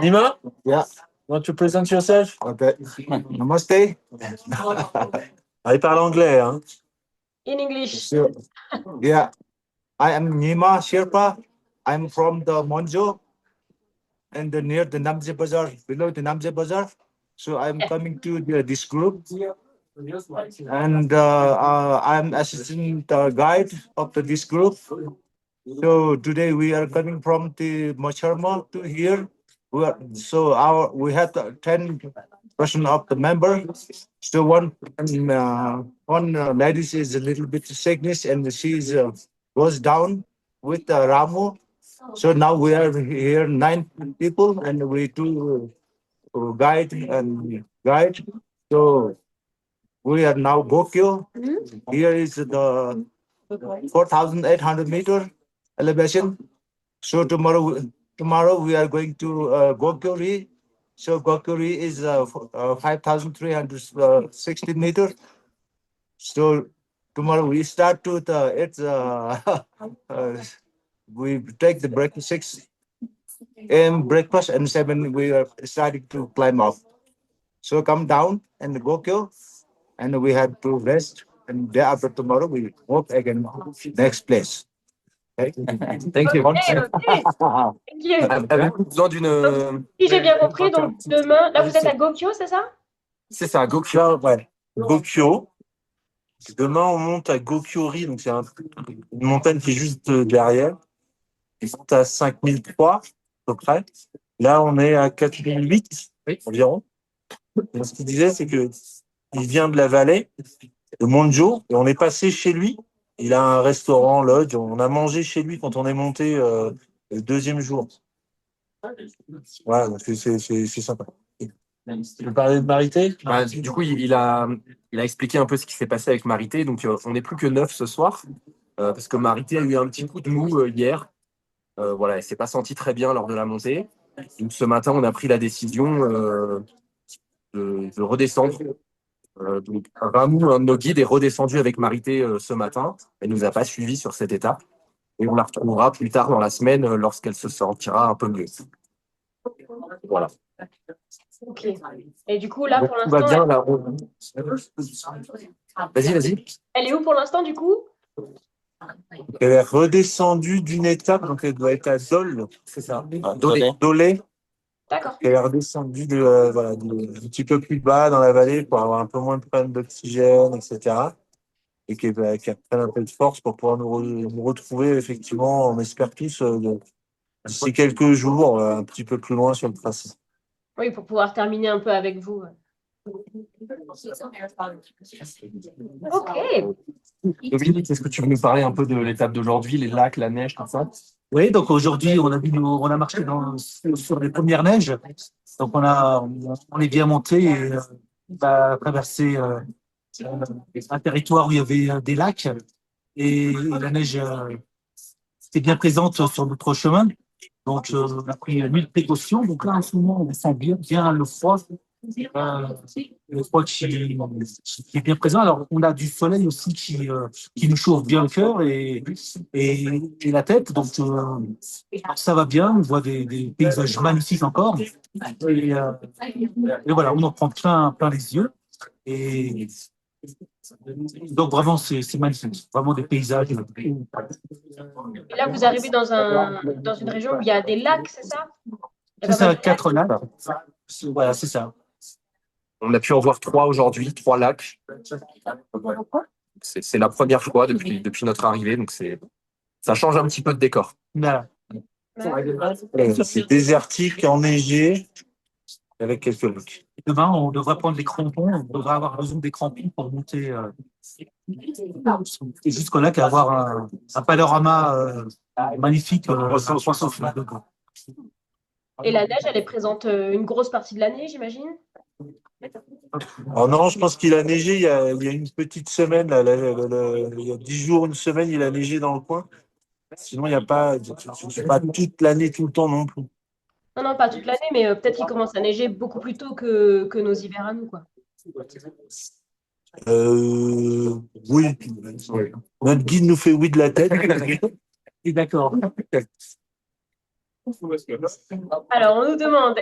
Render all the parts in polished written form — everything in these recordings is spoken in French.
Nima, Yeah. want to present yourself? Okay. Namaste. Ah, il parle anglais, hein? In English. So, yeah, I am Nima Sherpa. I'm from the Monjo and near the Namje Bazaar, below the Namje Bazaar. So I'm coming to this group, and I'm assistant guide of this group. So today we are coming from the Macharma to here. We have 10% of the member. So one lady is a little bit sickness and she's goes down with Ramu. So now we are here 9 people and we do guide and guide. So we are now Gokyo. Here is the 4,800 meter elevation. So tomorrow we are going to Gokyori. So Gokyori is 5,360 meters. So tomorrow we start to we take the breakfast 6 a.m. breakfast and 7 we are starting to climb up. So come down and Gokyo and we have to rest and day after tomorrow we walk again next place. Okay? Thank you. Okay. Thank you. Avez-vous besoin d'une... Si j'ai bien compris, donc demain, là vous êtes à Gokyo, c'est ça? C'est ça, Gokyo. Ouais. Gokyo. Demain, on monte à Gokyori, donc c'est une montagne qui est juste derrière. Ils sont à 5003 à peu près. Là, on est à 4008 environ. Et ce qu'il disait, c'est que il vient de la vallée de Monjo et on est passé chez lui. Il a un restaurant, lodge. On a mangé chez lui quand on est monté le deuxième jour. Ouais, donc c'est sympa. Tu veux parler de Marité? Du coup, il a expliqué un peu ce qui s'est passé avec Marité. Donc, on n'est plus que 9 ce soir, parce que Marité a eu un petit coup de mou hier. Voilà, elle s'est pas sentie très bien lors de la montée. Donc, ce matin, on a pris la décision de redescendre. Donc, Ramou, un de nos guides, est redescendu avec Marité ce matin. Elle nous a pas suivis sur cette étape. Et on la retrouvera plus tard dans la semaine lorsqu'elle se sentira un peu mieux. Voilà. Ok. Et du coup, là, pour Tout va l'instant, bien, là. Vas-y. elle est où pour l'instant, du coup? Elle est redescendue d'une étape, donc elle doit être à Dole. C'est ça. Dolé. D'accord. Elle est redescendue un petit peu plus bas dans la vallée pour avoir un peu moins de problèmes d'oxygène, etc. Et qu'elle prenne un peu de force pour pouvoir nous retrouver, effectivement, on espère tous, d'ici quelques jours, un petit peu plus loin sur le tracé. Oui, pour pouvoir terminer un peu avec vous. Ok. Dominique, est-ce que tu veux nous parler un peu de l'étape d'aujourd'hui, les lacs, la neige, tout ça? Oui, donc aujourd'hui, on a marché sur les premières neiges. Donc on est bien monté et on a traversé un territoire où il y avait des lacs et la neige était bien présente sur notre chemin. Donc on a pris 1000 précautions. Donc là, en ce moment, on sent bien le froid. Le froid qui est bien présent. Alors, on a du soleil aussi qui nous chauffe bien le cœur et la tête. Donc, ça va bien. On voit des paysages magnifiques encore. Et voilà, on en prend plein les yeux. Et donc, vraiment, c'est magnifique. Vraiment des paysages. Et là, vous arrivez dans une région où il y a des lacs, c'est ça? C'est ça, 4 lacs. Voilà, c'est ça. On a pu en voir 3 aujourd'hui, 3 lacs. C'est la première fois depuis notre arrivée, donc ça change un petit peu de décor. Voilà. C'est désertique, enneigé, avec quelques lacs. Demain, on devra prendre des crampons. On devra avoir besoin des crampons pour monter jusqu'au lac et avoir un panorama magnifique. 360 degrés. Et la neige, elle est présente une grosse partie de l'année, j'imagine? Oh non, je pense qu'il a neigé il y a une petite semaine, là, il y a 10 jours, une semaine, il a neigé dans le coin. Sinon, il n'y a pas, c'est pas toute l'année, tout le temps non plus. Non, pas toute l'année, mais peut-être qu'il commence à neiger beaucoup plus tôt que nos hivers à nous, quoi. Oui. Notre guide nous fait oui de la tête. D'accord. Alors, on nous demande,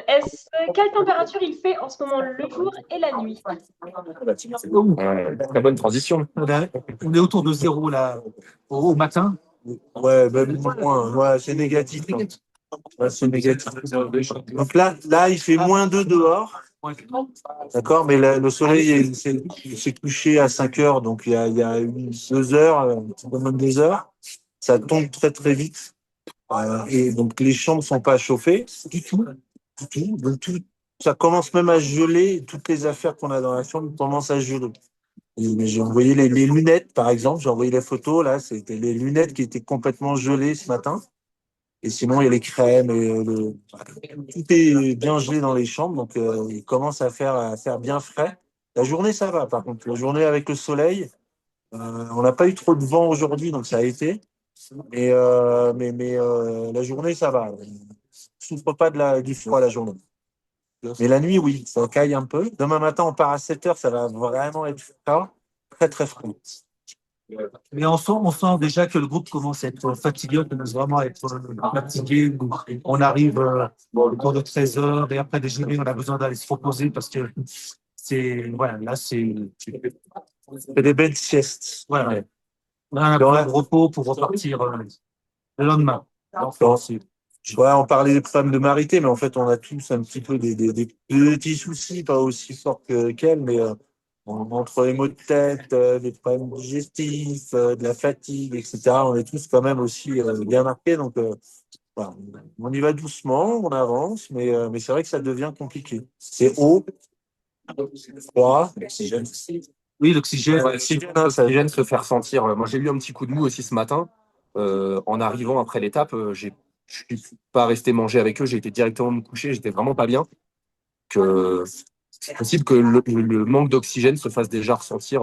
quelle température il fait en ce moment le jour et la nuit? Très bonne transition. On est autour de 0 là, au matin. Ouais, même moins. Ouais, c'est négatif, hein. Ouais, c'est négatif. Donc là, il fait -2 dehors. D'accord, mais le soleil il s'est couché à 5 heures, donc il y a 2 heures, un petit peu moins de 2 heures. Ça tombe très très vite. Et donc les chambres sont pas chauffées du tout, du tout. Donc ça commence même à geler. Toutes les affaires qu'on a dans la chambre commencent à geler. Et j'ai envoyé les lunettes, par exemple. J'ai envoyé les photos. Là, c'était les lunettes qui étaient complètement gelées ce matin. Et sinon, il y a les crèmes et tout est bien gelé dans les chambres. Donc, il commence à faire bien frais. La journée, ça va. Par contre, la journée avec le soleil, on n'a pas eu trop de vent aujourd'hui, donc ça a été. Mais la journée, ça va. On ne souffre pas du froid la journée. Mais la nuit, oui, ça caille un peu. Demain matin, on part à 7 heures, ça va vraiment être froid, très très froid. Mais on sent déjà que le groupe commence à être fatigué, on commence vraiment à être fatigué. On arrive autour de 13 heures et après déjeuner, on a besoin d'aller se reposer parce que voilà, là, C'est des belles siestes. voilà. Ouais. On a un Dans peu la- de repos pour repartir le lendemain. Ouais, on parlait des problèmes de Marité, mais en fait, on a tous un petit peu des petits soucis, pas aussi forts qu'elle, mais entre les maux de tête, des problèmes digestifs, de la fatigue, etc., on est tous quand même aussi bien marqués. Donc, voilà, on y va doucement, on avance, mais c'est vrai que ça devient compliqué. C'est haut, c'est froid, l'oxygène. Oui, l'oxygène. Ouais, l'oxygène se fait ressentir. Moi, j'ai eu un petit coup de mou aussi ce matin. En arrivant après l'étape, je suis pas resté manger avec eux. J'ai été directement me coucher. J'étais vraiment pas bien. Que c'est possible que le manque d'oxygène se fasse déjà ressentir,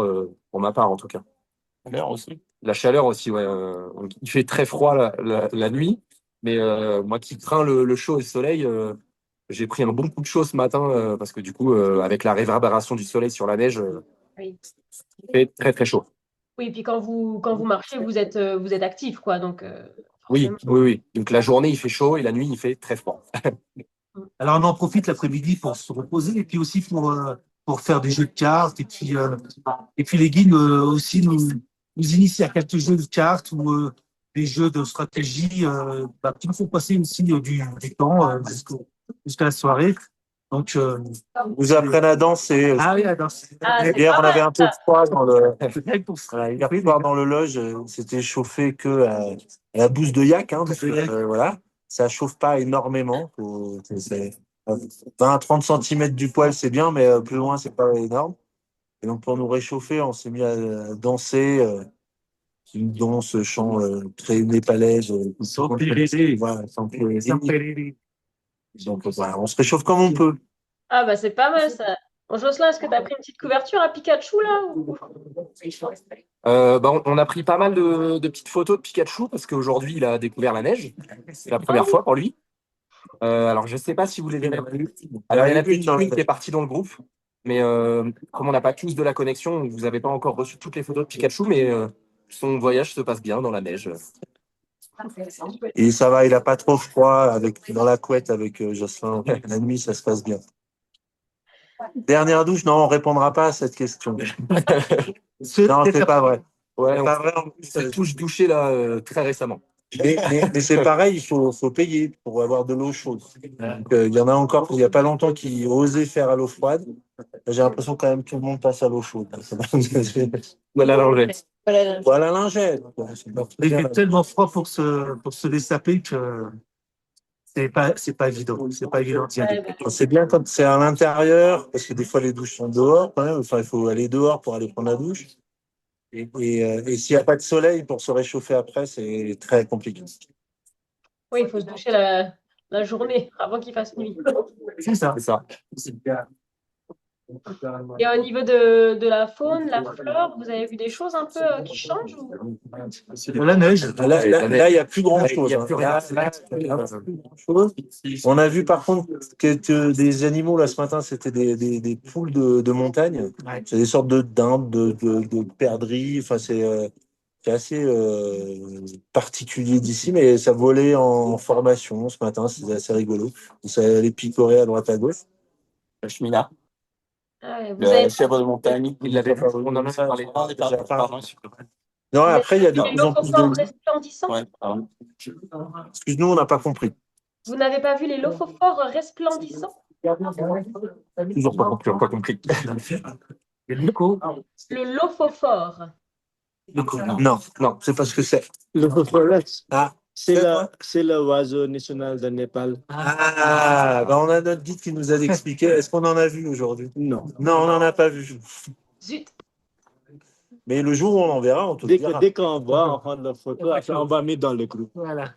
pour ma part en tout cas. L'air aussi. La chaleur aussi, ouais. Il fait très froid la nuit, mais moi qui crains le chaud et le soleil, j'ai pris un bon coup de chaud ce matin parce que du coup, avec la réverbération du soleil sur la neige, Oui. il fait très très chaud. Oui, puis quand vous marchez, vous êtes actif, quoi. Donc, Oui, forcément. oui, oui. Donc la journée il fait chaud et la nuit il fait très froid. Alors, on en profite l'après-midi pour se reposer et puis aussi pour faire des jeux de cartes. Et puis les guides aussi nous initient à quelques jeux de cartes ou des jeux de stratégie qui nous font passer aussi du temps jusqu'à la soirée. Donc, Vous apprenez à danser. ah oui, alors, Ah, c'est Hier, pas on avait mal, un peu de ça. froid dans le. c'est pour ça. Voilà, hier soir dans le loge, c'était chauffé que à la bouse de yak, hein, parce que, voilà, ça chauffe pas énormément. C'est 20-30 centimètres du poil, c'est bien, mais plus loin, c'est pas énorme. Et donc, pour nous réchauffer, on s'est mis à danser. Une danse, chant très népalaise. Voilà, donc, voilà, on se réchauffe comme on peut. Ah, bah, c'est pas mal, ça. Bon, Jocelyn, est-ce que tu as pris une petite couverture à Pikachu, là? On a pris pas mal de petites photos de Pikachu parce qu'aujourd'hui il a découvert la neige. C'est la Ah première oui. fois pour lui. Alors je sais pas si vous les avez vues. Alors il y en a plus d'une qui est partie dans le groupe, mais comme on n'a pas tous de la connexion, vous n'avez pas encore reçu toutes les photos de Pikachu, mais son voyage se passe bien dans la neige. Et ça va, il a pas trop froid dans la couette avec Jocelyn. La nuit, ça se passe bien. Dernière douche, non, on répondra pas à cette question. Non, c'est pas vrai. Ouais, C'est pas vrai. En on plus, s'est tous douché là très récemment. mais c'est pareil, il faut payer pour avoir de l'eau chaude. Donc, il y en a encore, il y a pas longtemps, qui osaient faire à l'eau froide. J'ai l'impression quand même que tout le monde passe à l'eau chaude. Voilà la lingette. Voilà la lingette. Il fait tellement froid pour se dessaper que c'est pas évident. C'est pas évident d'y aller. Ouais, bah, C'est bien quand c'est à l'intérieur, parce que des fois les douches sont dehors quand même. Enfin, il faut aller dehors pour aller prendre la douche. Et s'il n'y a pas de soleil pour se réchauffer après, c'est très compliqué. oui, il faut se doucher la journée avant qu'il fasse nuit. C'est ça. C'est ça. Et au niveau de la faune, la flore, vous avez vu des choses un peu qui changent ou... C'est de la neige. Là, il n'y a plus grand-chose. Il y a plus rien. On a vu par contre des animaux là ce matin, c'était des poules de montagne. Ouais. C'est des sortes de dindes, de perdrix. Enfin, C'est assez particulier d'ici, mais ça volait en formation ce matin, c'est assez rigolo. Ça allait picorer à droite à gauche. La chemina, Ah ouais, la chèvre de montagne, il l'avait vu, on en a parlé. Pardon. Non, vous avez après, il y a de pas vu les plus en plus lophophores de... resplendissants? Ouais, pardon. Excuse-nous, on n'a pas compris. Vous n'avez pas vu les lophophores resplendissants? Toujours pas compris. Pas compris. Et Nico, Le lophophore. Non, non, c'est pas ce que c'est. Le phosphorus, Ah, c'est le oiseau national de Népal. bah on a notre guide qui nous a expliqué. Est-ce qu'on en a vu aujourd'hui? Non. Non, on n'en a pas vu. Zut. Mais le jour où on en verra, on te le dira. Dès qu'on voit, on prend la photo, après on va mettre dans le groupe. voilà.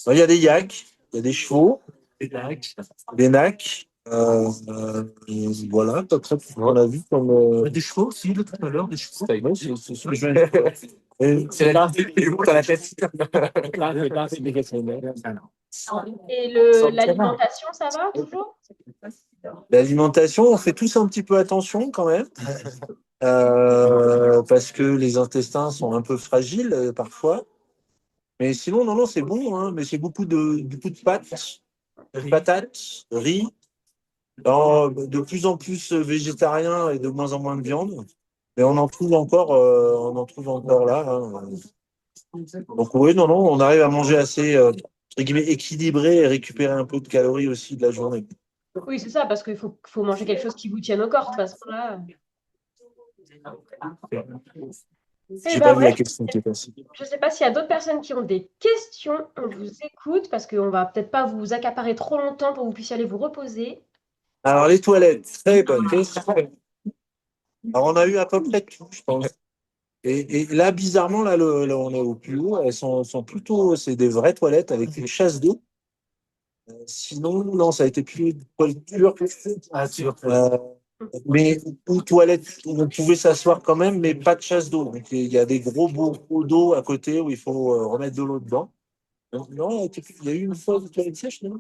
Il y a des yaks, il y a des chevaux, Et tac. des nacs. Voilà, à peu près tout ce qu'on a vu comme. Des chevaux aussi, tout à l'heure, des chevaux. Ouais, c'est ce que je viens de dire. Et C'est la vie qui monte à la tête. Et l'alimentation, ça va toujours? l'alimentation, on fait tous un petit peu attention quand même. Parce que les intestins sont un peu fragiles parfois. Mais sinon, non, non, c'est bon, hein, mais c'est beaucoup de pâtes, patates, riz. Alors, de plus en plus végétarien et de moins en moins de viande. Mais on en trouve encore là. Hein. Donc oui, non, non, on arrive à manger assez entre guillemets, équilibré et récupérer un peu de calories aussi de la journée. Oui, c'est ça, parce qu'il faut manger quelque chose qui vous tienne au corps, de toute façon, là. Eh J'ai ben pas vu la ouais, question qui est passée. je ne sais pas s'il y a d'autres personnes qui ont des questions. On vous écoute, parce qu'on va peut-être pas vous accaparer trop longtemps pour que vous puissiez aller vous reposer. Alors les toilettes, très bonne question. Alors on a eu à peu près tout, je pense. Et là, bizarrement, là, on est au plus haut. Elles sont plutôt, c'est des vraies toilettes avec une chasse d'eau. Sinon, non, ça a été plus turc. Ah, sûr. Mais une toilette où on pouvait s'asseoir quand même, mais pas de chasse d'eau. Donc il y a des gros bocaux d'eau à côté où il faut remettre de l'eau dedans. Donc, non, il y a eu une fois une toilette sèche, non?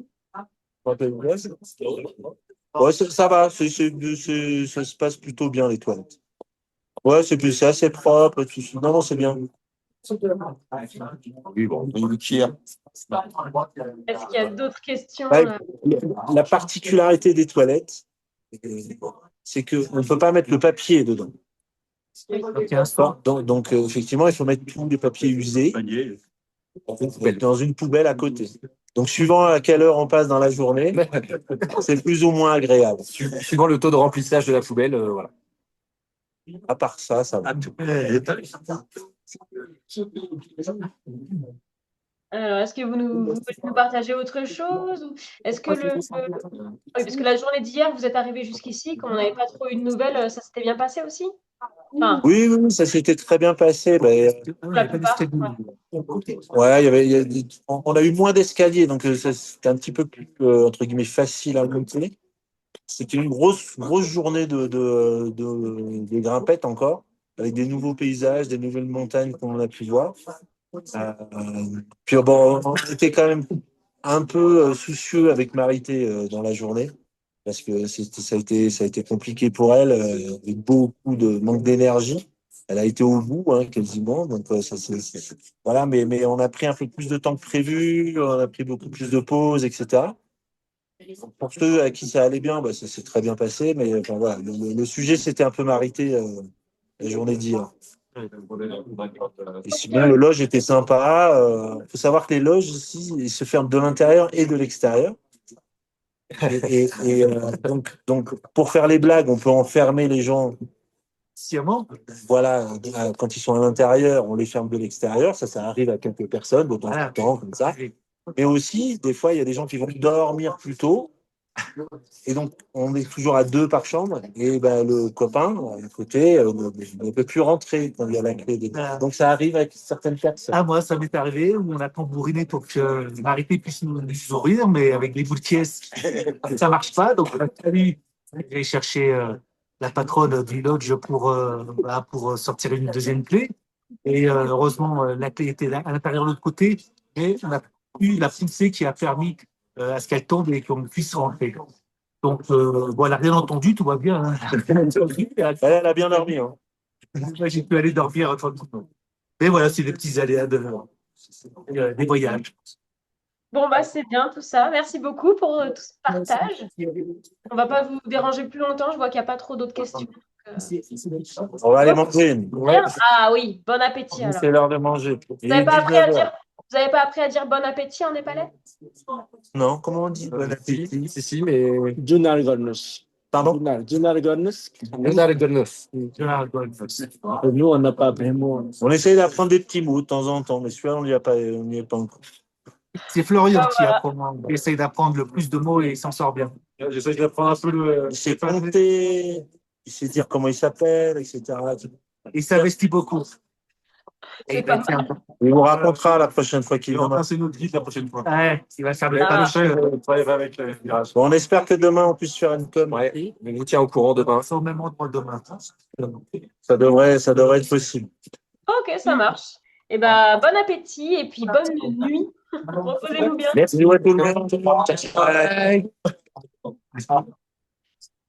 Ouais, ça va, ça se passe plutôt bien les toilettes. Ouais, c'est assez propre. Non, non, c'est bien. Oui, bon, une cuillère. Est-ce qu'il y a d'autres questions? Ouais, la particularité des toilettes, c'est qu'on ne peut pas mettre le papier dedans. Donc, effectivement, il faut mettre tous les papiers usés dans une poubelle à côté. Donc, suivant à quelle heure on passe dans la journée, c'est plus ou moins agréable. Suivant le taux de remplissage de la poubelle, voilà. À part ça, ça va. Alors, est-ce que vous voulez nous partager autre chose? Ou est-ce que oui, parce que la journée d'hier, vous êtes arrivé jusqu'ici, comme on n'avait pas trop eu de nouvelles, ça s'était bien passé aussi? Enfin, Oui, oui, oui, ça s'était très bien passé. la plupart. Ouais, on a eu moins d'escaliers, donc c'était un petit peu plus, entre guillemets, facile à monter. C'était une grosse journée de grimpettes encore, avec des nouveaux paysages, des nouvelles montagnes qu'on a pu voir. Puis bon, on était quand même un peu soucieux avec Marité dans la journée, parce que ça a été compliqué pour elle, avec beaucoup de manque d'énergie. Elle a été au bout, hein, quasiment. Donc, voilà, mais on a pris un peu plus de temps que prévu, on a pris beaucoup plus de pauses, etc. Pour ceux à qui ça allait bien, bah, ça s'est très bien passé, mais enfin, voilà, le sujet, c'était un peu Marité la journée d'hier. Et sinon, le loge était sympa. Faut savoir que les loges ici, ils se ferment de l'intérieur et de l'extérieur. Donc, pour faire les blagues, on peut enfermer les gens. Sciemment. Voilà, quand ils sont à l'intérieur, on les ferme de l'extérieur. Ça arrive à quelques personnes de temps en temps, comme ça. Mais aussi, des fois, il y a des gens qui vont dormir plus tôt. Et donc, on est toujours à 2 par chambre. Et ben, le copain, à côté, ne peut plus rentrer quand il y a la clé. Donc, ça arrive avec certaines personnes. Ah, moi, ça m'est arrivé où on a tambouriné pour que Marité puisse nous sourire, mais avec les bouts de pièces, ça marche pas. Donc, on a fallu aller chercher la patronne du lodge pour sortir une deuxième clé. Et heureusement, la clé était à l'intérieur de l'autre côté. Et on a eu la poussée qui a permis à ce qu'elle tombe et qu'on puisse rentrer. Donc, voilà, rien entendu, tout va bien. Hein. Elle a bien dormi. Hein. Moi, j'ai pu aller dormir tranquillement. Mais voilà, c'est les petits aléas des voyages. Bon, bah, c'est bien tout ça. Merci beaucoup pour tout ce partage. On va pas vous déranger plus longtemps. Je vois qu'il n'y a pas trop d'autres questions. On va aller manger. Bien. Ah oui, bon appétit alors. C'est l'heure de manger. Vous Il n'avez est pas appris à 19 dire, heures. vous avez pas appris à dire bon appétit en népalais? Non, comment on dit bon appétit? Si, mais. Junar Gornus. Pardon? Junar Gornus. Nous, on n'a pas vraiment. On essaye d'apprendre des petits mots de temps en temps, mais celui-là, on n'y est pas encore. C'est Florian Ah, qui apprend, qui essaye d'apprendre le plus de mots et il s'en sort bien. J'essaie d'apprendre un peu il sait compter, il sait dire comment il s'appelle, etc. Il s'investit beaucoup. C'est pas mal. Il vous racontera la prochaine fois qu'il viendra. C'est notre guide la prochaine fois. Ouais, il va faire des Ah. Bon, on espère que demain, on puisse faire une com. Ouais, on vous tient au courant demain. au même endroit demain. Ça devrait être possible. Ok, ça marche. Et ben, bon appétit et puis bonne nuit. Reposez-vous bien. Merci à tout le monde. Ciao, ciao. Ouais.